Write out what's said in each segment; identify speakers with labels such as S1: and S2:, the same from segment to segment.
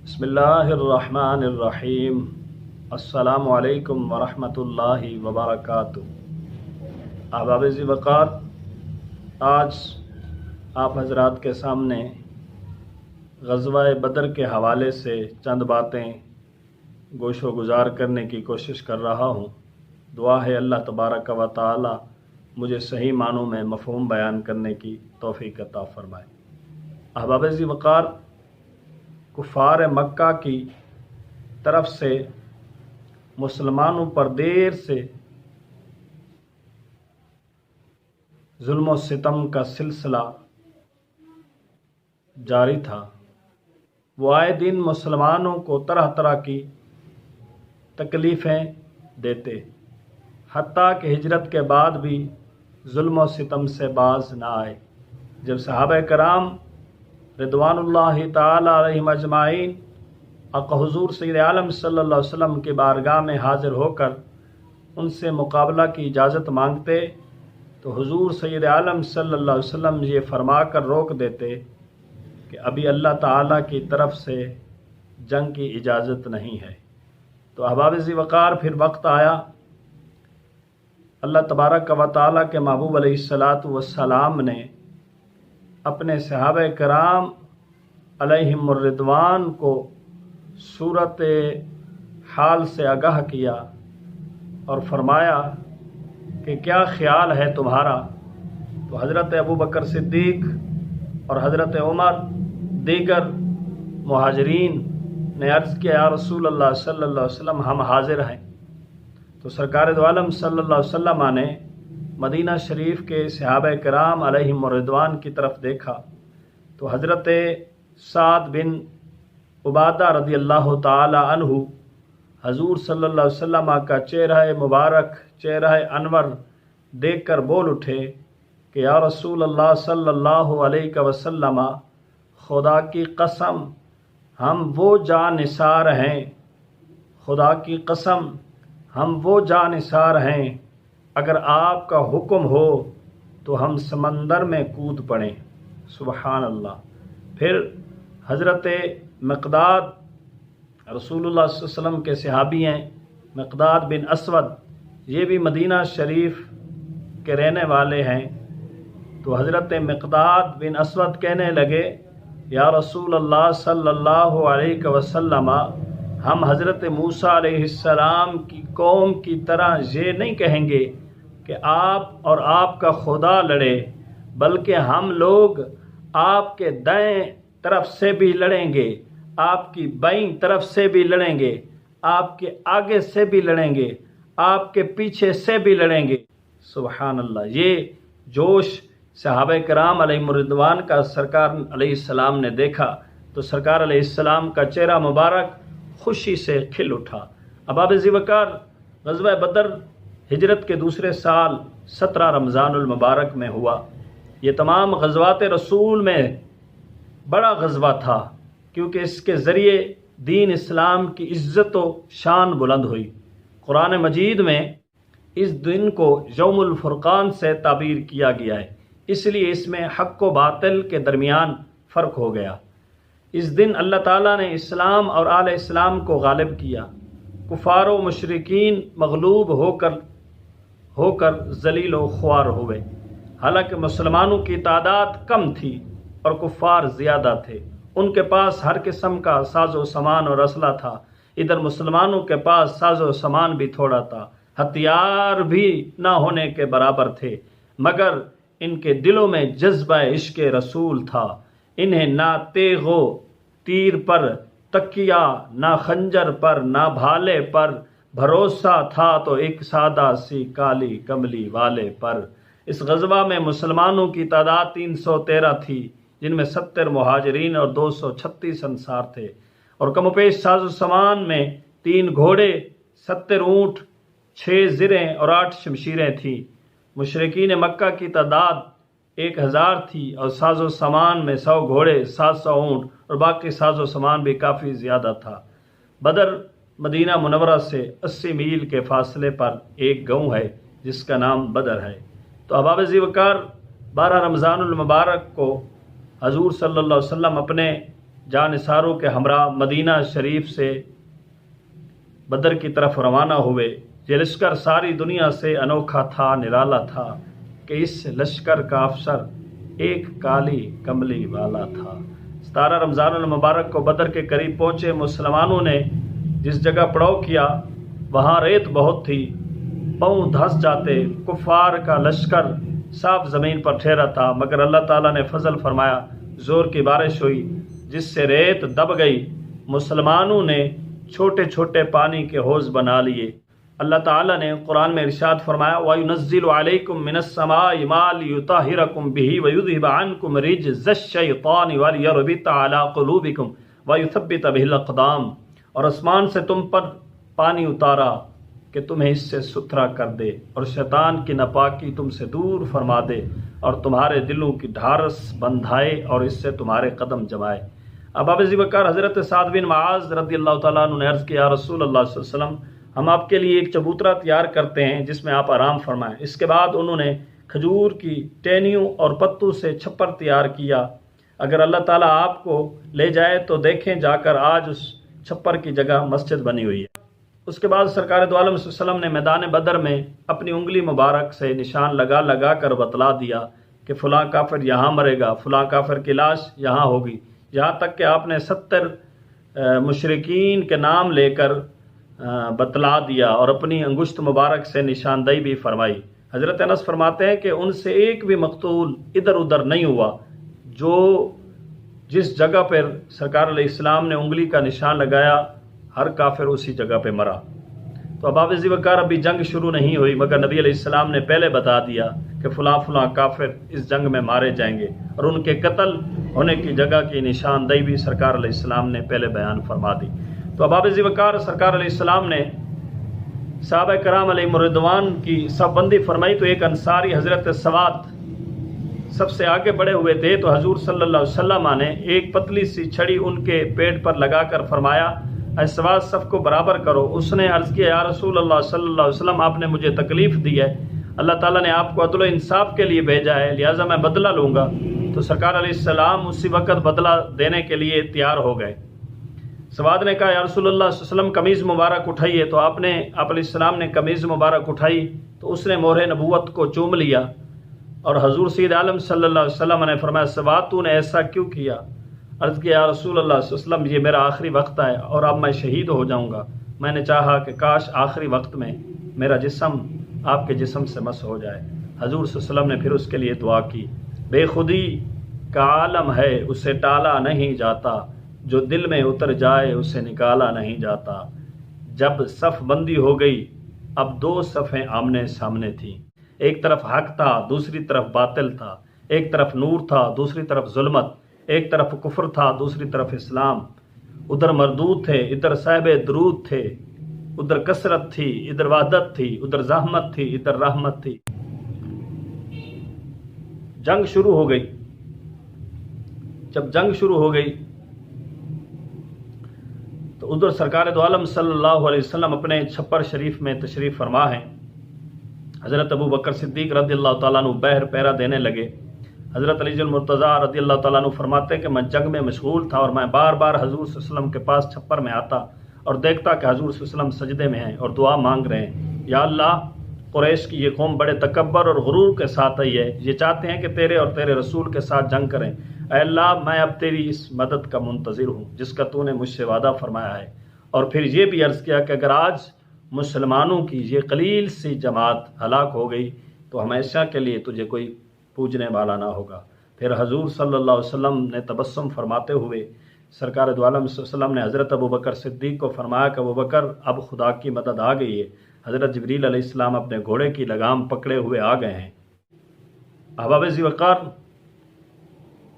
S1: بسم اللہ الرحمن الرحیم۔ السلام علیکم ورحمۃ اللہ وبرکاتہ۔ احباب ذی وقار، آج آپ حضرات کے سامنے غزوہ بدر کے حوالے سے چند باتیں گوش و گزار کرنے کی کوشش کر رہا ہوں۔ دعا ہے اللہ تبارک و تعالی مجھے صحیح معنوں میں مفہوم بیان کرنے کی توفیق عطا فرمائے۔ احباب ذی وقار، کفار مکہ کی طرف سے مسلمانوں پر دیر سے ظلم و ستم کا سلسلہ جاری تھا۔ وہ آئے دن مسلمانوں کو طرح طرح کی تکلیفیں دیتے، حتیٰ کہ ہجرت کے بعد بھی ظلم و ستم سے باز نہ آئے۔ جب صحابہ کرام رضوان اللہ تعالی علیہم اجمعین حضور سید عالم صلی اللہ علیہ وسلم کی بارگاہ میں حاضر ہو کر ان سے مقابلہ کی اجازت مانگتے تو حضور سید عالم صلی اللہ علیہ وسلم یہ فرما کر روک دیتے کہ ابھی اللہ تعالیٰ کی طرف سے جنگ کی اجازت نہیں ہے۔ تو احباب ذی وقار، پھر وقت آیا، اللہ تبارک و تعالیٰ کے محبوب علیہ السلام نے اپنے صحابہ کرام علیہم الرضوان کو صورت حال سے آگاہ کیا اور فرمایا کہ کیا خیال ہے تمہارا؟ تو حضرت ابوبکر صدیق اور حضرت عمر دیگر مہاجرین نے عرض کیا، یا رسول اللہ صلی اللہ علیہ وسلم، ہم حاضر ہیں۔ تو سرکار دو عالم صلی اللہ علیہ وسلم نے مدینہ شریف کے صحابہ کرام علیہم الرضوان کی طرف دیکھا تو حضرت سعد بن عبادہ رضی اللہ تعالی عنہ حضور صلی اللہ علیہ وسلم کا چہرہ مبارک، چہرہ انور دیکھ کر بول اٹھے کہ یا رسول اللہ صلی اللہ علیہ وسلم، خدا کی قسم ہم وہ جانثار ہیں، خدا کی قسم ہم وہ جانثار ہیں، اگر آپ کا حکم ہو تو ہم سمندر میں کود پڑیں۔ سبحان اللہ۔ پھر حضرت مقداد، رسول اللہ صلی اللہ علیہ وسلم کے صحابی ہیں، مقداد بن اسود، یہ بھی مدینہ شریف کے رہنے والے ہیں۔ تو حضرت مقداد بن اسود کہنے لگے، یا رسول اللہ صلی اللہ علیہ وسلم، ہم حضرت موسیٰ علیہ السلام کی قوم کی طرح یہ نہیں کہیں گے کہ آپ اور آپ کا خدا لڑے، بلکہ ہم لوگ آپ کے دائیں طرف سے بھی لڑیں گے، آپ کی بائیں طرف سے بھی لڑیں گے، آپ کے آگے سے بھی لڑیں گے، آپ کے پیچھے سے بھی لڑیں گے۔ سبحان اللہ۔ یہ جوش صحابہ کرام علیہ الرضوان کا سرکار علیہ السلام نے دیکھا تو سرکار علیہ السلام کا چہرہ مبارک خوشی سے کھل اٹھا۔ احباب ذی وقار، غزوہ بدر ہجرت کے دوسرے سال 17 رمضان المبارک میں ہوا۔ یہ تمام غزوات رسول میں بڑا غزوہ تھا، کیونکہ اس کے ذریعے دین اسلام کی عزت و شان بلند ہوئی۔ قرآن مجید میں اس دن کو یوم الفرقان سے تعبیر کیا گیا ہے، اس لیے اس میں حق و باطل کے درمیان فرق ہو گیا۔ اس دن اللہ تعالیٰ نے اسلام اور آل اسلام کو غالب کیا، کفار و مشرکین مغلوب ہو کر ذلیل و خوار ہوئے۔ حالانکہ مسلمانوں کی تعداد کم تھی اور کفار زیادہ تھے، ان کے پاس ہر قسم کا ساز و سامان اور اسلحہ تھا، ادھر مسلمانوں کے پاس ساز و سامان بھی تھوڑا تھا، ہتھیار بھی نہ ہونے کے برابر تھے، مگر ان کے دلوں میں جذبہ عشق رسول تھا۔ انہیں نہ تیغ و تیر پر تکیہ، نہ خنجر پر، نہ بھالے پر بھروسہ تھا، تو ایک سادہ سی کالی کملی والے پر۔ اس غزوہ میں مسلمانوں کی تعداد 313 تھی، جن میں 70 مہاجرین اور 236 انصار تھے، اور کم و بیش ساز و سامان میں 3 گھوڑے، 70 اونٹ، 6 زریں اور 8 شمشیریں تھیں۔ مشرکین مکہ کی تعداد 1000 تھی، اور ساز و سامان میں 100 گھوڑے، 700 اونٹ اور باقی ساز و سامان بھی کافی زیادہ تھا۔ بدر مدینہ منورہ سے 80 میل کے فاصلے پر ایک گاؤں ہے جس کا نام بدر ہے۔ تو احباب ذی وقار، 12 رمضان المبارک کو حضور صلی اللہ علیہ وسلم اپنے جانثاروں کے ہمراہ مدینہ شریف سے بدر کی طرف روانہ ہوئے۔ یہ لشکر ساری دنیا سے انوکھا تھا، نرالا تھا کہ اس لشکر کا افسر ایک کالی کملی والا تھا۔ 17 رمضان المبارک کو بدر کے قریب پہنچے مسلمانوں نے جس جگہ پڑاؤ کیا وہاں ریت بہت تھی، پاؤں دھس جاتے۔ کفار کا لشکر صاف زمین پر ٹھہرا تھا، مگر اللہ تعالیٰ نے فضل فرمایا، زور کی بارش ہوئی جس سے ریت دب گئی۔ مسلمانوں نے چھوٹے چھوٹے پانی کے حوض بنا لیے۔ اللہ تعالیٰ نے قرآن میں ارشاد فرمایا، وَيُنَزِّلُ عَلَيْكُم مِّنَ السَّمَاءِ مَاءً لِيُطَهِّرَكُم بِهِ وَيُذْهِبَ عَنكُم رِّجْزَ الشَّيْطَانِ وَلِيَرْبِطَ عَلَىٰ قُلُوبِكُمْ وَيُثَبِّتَ بِهِ الْأَقْدَامَ، اور آسمان سے تم پر پانی اتارا کہ تمہیں اس سے ستھرا کر دے اور شیطان کی ناپاکی تم سے دور فرما دے اور تمہارے دلوں کی ڈھارس بندھائے اور اس سے تمہارے قدم جمائے۔ اب ذی وقار حضرت سعد بن معاذ رضی اللہ تعالیٰ عنہ نے عرض کیا، یا رسول اللہ صلی اللہ علیہ وسلم، ہم آپ کے لیے ایک چبوترا تیار کرتے ہیں جس میں آپ آرام فرمائیں۔ اس کے بعد انہوں نے کھجور کی ٹہنیوں اور پتوں سے چھپر تیار کیا۔ اگر اللہ تعالیٰ آپ کو لے جائے تو دیکھیں جا کر آج اس چھپر کی جگہ مسجد بنی ہوئی ہے۔ اس کے بعد سرکار دو عالم صلی اللہ علیہ وسلم نے میدان بدر میں اپنی انگلی مبارک سے نشان لگا لگا کر بتلا دیا کہ فلاں کافر یہاں مرے گا، فلاں کافر کی لاش یہاں ہوگی، یہاں تک کہ آپ نے 70 مشرکین کے نام لے کر بتلا دیا اور اپنی انگشت مبارک سے نشاندہی بھی فرمائی۔ حضرت انس فرماتے ہیں کہ ان سے ایک بھی مقتول ادھر ادھر نہیں ہوا، جو جس جگہ پر سرکار علیہ السلام نے انگلی کا نشان لگایا ہر کافر اسی جگہ پہ مرا۔ تو اب ذی وقار ابھی جنگ شروع نہیں ہوئی، مگر نبی علیہ السلام نے پہلے بتا دیا کہ فلاں فلاں کافر اس جنگ میں مارے جائیں گے، اور ان کے قتل ہونے کی جگہ کی نشاندہی بھی سرکار علیہ السلام نے پہلے بیان فرما دی۔ تو اب ذی وقار سرکار علیہ السلام نے صحابہ کرام علیہ رضوان کی صف بندی فرمائی، تو ایک انصاری حضرت سواد سب سے آگے بڑھے ہوئے تھے، تو حضور صلی اللہ علیہ وسلم نے ایک پتلی سی چھڑی ان کے پیٹ پر لگا کر فرمایا، اے سواد صف کو برابر کرو۔ اس نے عرض کیا، یا رسول اللہ صلی اللہ علیہ وسلم، آپ نے مجھے تکلیف دی ہے، اللہ تعالیٰ نے آپ کو عدل و انصاف کے لیے بھیجا ہے، لہٰذا میں بدلہ لوں گا۔ تو سرکار علیہ السلام اسی وقت بدلہ دینے کے لیے تیار ہو گئے۔ سواد نے کہا، یا رسول اللہ صلی اللہ علیہ وسلم قمیض مبارک اٹھائیے، تو آپ علیہ السلام نے قمیض مبارک اٹھائی تو اس نے مہر نبوت کو چوم لیا، اور حضور سید عالم صلی اللہ علیہ وسلم نے فرمایا، سواد تو نے ایسا کیوں کیا؟ عرض کیا، یا رسول اللہ صلی اللہ علیہ وسلم، یہ میرا آخری وقت ہے اور اب میں شہید ہو جاؤں گا، میں نے چاہا کہ کاش آخری وقت میں میرا جسم آپ کے جسم سے مس ہو جائے۔ حضور صلی اللہ علیہ وسلم نے پھر اس کے لیے دعا کی، بے خودی کا عالم ہے اسے ٹالا نہیں جاتا، جو دل میں اتر جائے اسے نکالا نہیں جاتا۔ جب صف بندی ہو گئی، اب 2 صفیں آمنے سامنے تھیں، ایک طرف حق تھا، دوسری طرف باطل تھا، ایک طرف نور تھا، دوسری طرف ظلمت، ایک طرف کفر تھا، دوسری طرف اسلام۔ ادھر مردود تھے، ادھر صاحب درود تھے، ادھر کثرت تھی، ادھر وحدت تھی، ادھر زحمت تھی، ادھر رحمت تھی۔ جنگ شروع ہو گئی۔ جب جنگ شروع ہو گئی تو ادھر سرکار دو عالم صلی اللہ علیہ وسلم اپنے چھپر شریف میں تشریف فرما ہیں۔ حضرت ابو بکر صدیق رضی اللہ تعالیٰ عنہ بہر پیرا دینے لگے۔ حضرت علی المرتضیٰ رضی اللہ تعالیٰ عنہ فرماتے ہیں کہ میں جنگ میں مشغول تھا اور میں بار بار حضور صلی اللہ علیہ وسلم کے پاس چھپر میں آتا اور دیکھتا کہ حضور صلی اللہ علیہ وسلم سجدے میں ہیں اور دعا مانگ رہے ہیں، یا اللہ، قریش کی یہ قوم بڑے تکبر اور غرور کے ساتھ آئی ہے، یہ چاہتے ہیں کہ تیرے اور تیرے رسول کے ساتھ جنگ کریں۔ اے اللہ، میں اب تیری اس مدد کا منتظر ہوں جس کا تو نے مجھ سے وعدہ فرمایا ہے۔ اور پھر یہ بھی عرض کیا کہ اگر آج مسلمانوں کی یہ قلیل سی جماعت ہلاک ہو گئی تو ہمیشہ کے لیے تجھے کوئی پوجنے والا نہ ہوگا۔ پھر حضور صلی اللہ علیہ وسلم نے تبسم فرماتے ہوئے سرکار دو عالم صلی اللہ علیہ وسلم نے حضرت ابو بکر صدیق کو فرمایا کہ ابو بکر، اب خدا کی مدد آ گئی ہے، حضرت جبریل علیہ السلام اپنے گھوڑے کی لگام پکڑے ہوئے آ گئے ہیں۔ احباب ذی وقار،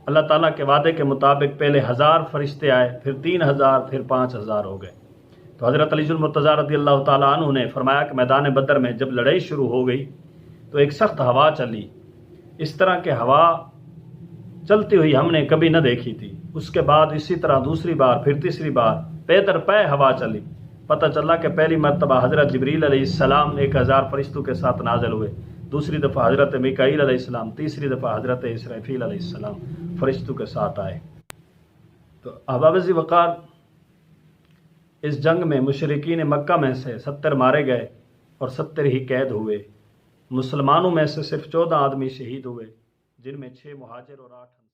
S1: اللہ تعالیٰ کے وعدے کے مطابق پہلے 1000 فرشتے آئے، پھر 3000، پھر 5000 ہو گئے۔ تو حضرت علی المرتضیٰ رضی اللہ تعالیٰ عنہ نے فرمایا کہ میدان بدر میں جب لڑائی شروع ہو گئی تو ایک سخت ہوا چلی، اس طرح کے ہوا چلتی ہوئی ہم نے کبھی نہ دیکھی تھی۔ اس کے بعد اسی طرح دوسری بار، پھر تیسری بار پے در پے ہوا چلی۔ پتہ چلا کہ پہلی مرتبہ حضرت جبریل علیہ السلام 1000 فرشتوں کے ساتھ نازل ہوئے، دوسری دفعہ حضرت میکائیل علیہ السلام، تیسری دفعہ حضرت اسرافیل علیہ السلام فرشتوں کے ساتھ آئے۔ تو احباب ذی وقار، اس جنگ میں مشرکین مکہ میں سے 70 مارے گئے اور 70 ہی قید ہوئے۔ مسلمانوں میں سے صرف 14 آدمی شہید ہوئے، جن میں 6 مہاجر اور 8